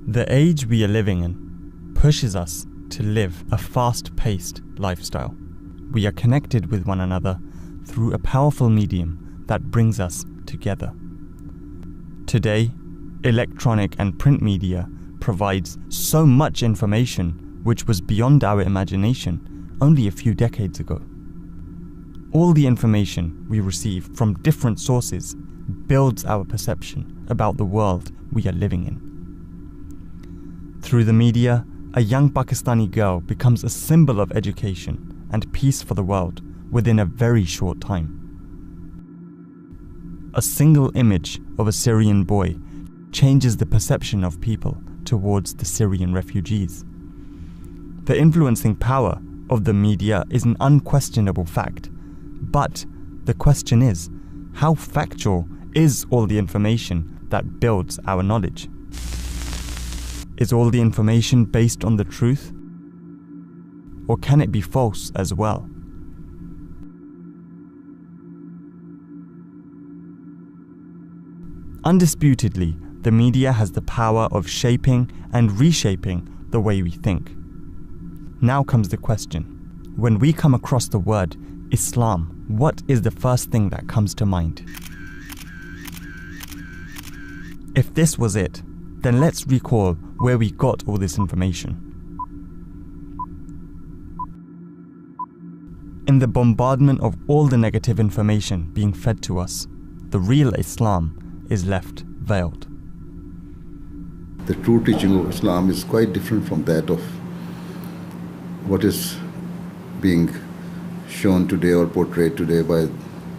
The age we are living in pushes us to live a fast-paced lifestyle. We are connected with one another through a powerful medium that brings us together. Today, electronic and print media provides so much information which was beyond our imagination only a few decades ago. All the information we receive from different sources builds our perception about the world we are living in. Through the media, a young Pakistani girl becomes a symbol of education and peace for the world within a very short time. A single image of a Syrian boy changes the perception of people towards the Syrian refugees. The influencing power of the media is an unquestionable fact, but the question is, how factual is all the information that builds our knowledge? Is all the information based on the truth? Or can it be false as well? Undisputedly, the media has the power of shaping and reshaping the way we think. Now comes the question. When we come across the word Islam, what is the first thing that comes to mind? If this was it, then let's recall where we got all this information. In the bombardment of all the negative information being fed to us, the real Islam is left veiled. The true teaching of Islam is quite different from that of what is being shown today or portrayed today by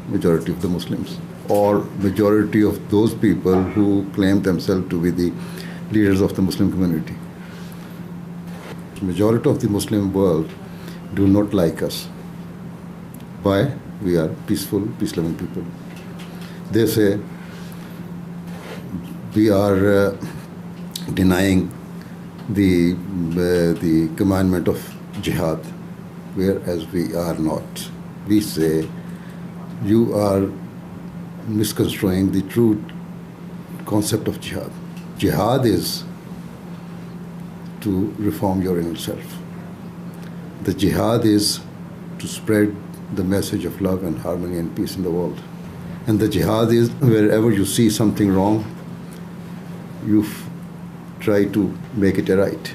majority of the Muslims, or majority of those people who claim themselves to be the leaders of the Muslim community. The majority of the Muslim world do not like us. Why? We are peaceful, peace-loving people. They say we are denying the commandment of jihad, whereas we are not. We say you are misconstruing the true concept of jihad. Jihad is to reform your inner self. The jihad is to spread the message of love and harmony and peace in the world. And the jihad is wherever you see something wrong, you try to make it right.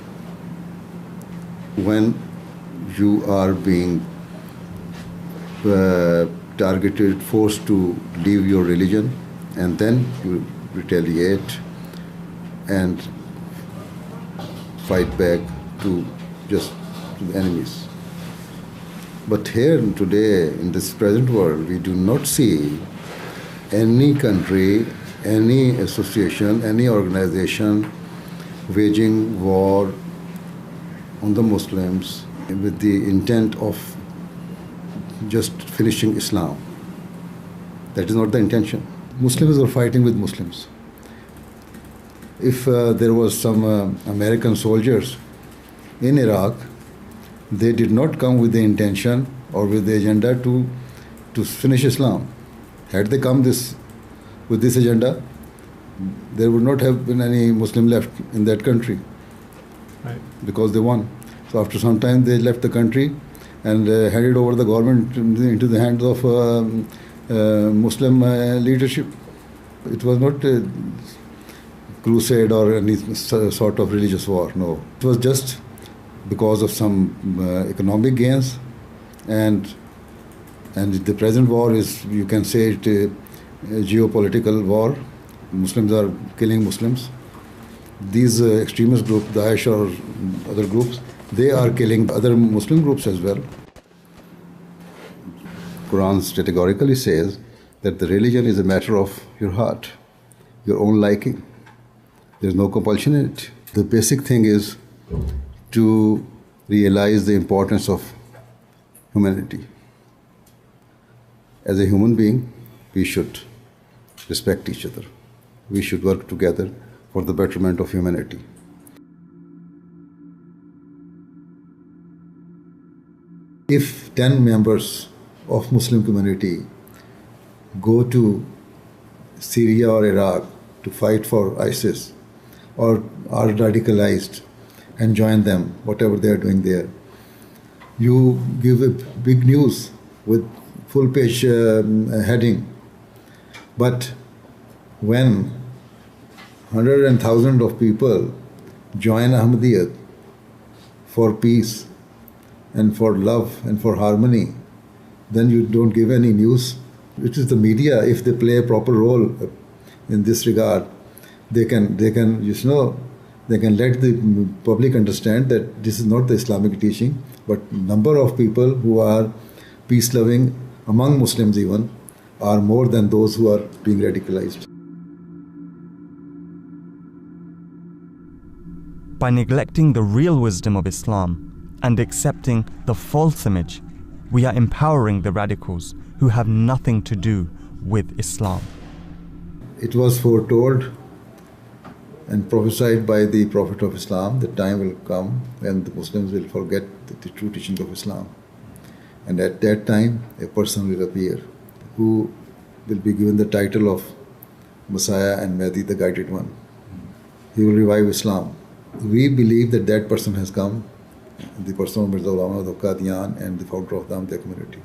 When you are being targeted, forced to leave your religion, and then you retaliate and fight back to the enemies. But here today, in this present world, we do not see any country, any association, any organization waging war on the Muslims with the intent of just finishing Islam. That is not the intention. Muslims are fighting with Muslims. If there was some American soldiers in Iraq, they did not come with the intention or with the agenda to finish Islam. Had they come with this agenda, there would not have been any Muslim left in that country, right? Because they won. So after some time, they left the country and handed over the government into the hands of Muslim leadership. It was not a crusade or any sort of religious war, no. It was just because of some economic gains, and the present war is, you can say it, a geopolitical war. Muslims are killing Muslims. These extremist groups, Daesh or other groups, they are killing other Muslim groups as well. Quran categorically says that the religion is a matter of your heart, your own liking. There's no compulsion in it. The basic thing is to realize the importance of humanity. As a human being, we should respect each other. We should work together for the betterment of humanity. If 10 members of Muslim community go to Syria or Iraq to fight for ISIS, or are radicalized and join them, whatever they are doing there. You give a big news with full page heading, but when hundreds and thousands of people join Ahmadiyyat for peace and for love and for harmony, then you don't give any news. It is the media, if they play a proper role in this regard, they can let the public understand that this is not the Islamic teaching, but number of people who are peace-loving among Muslims even are more than those who are being radicalized. By neglecting the real wisdom of Islam and accepting the false image, we are empowering the radicals who have nothing to do with Islam. It was foretold and prophesied by the Prophet of Islam that time will come when the Muslims will forget the true teaching of Islam. And at that time, a person will appear who will be given the title of Messiah and Mahdi, the Guided One. He will revive Islam. We believe that that person has come, the person of Mirza Ghulam Ahmad of Qadian and the founder of the Ahmadiyya community.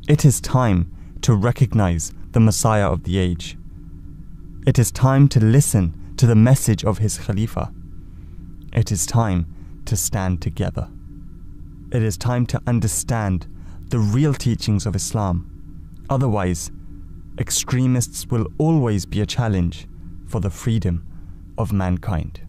It is time to recognize the Messiah of the age. It is time to listen to the message of his Khalifa. It is time to stand together. It is time to understand the real teachings of Islam. Otherwise, extremists will always be a challenge for the freedom of mankind.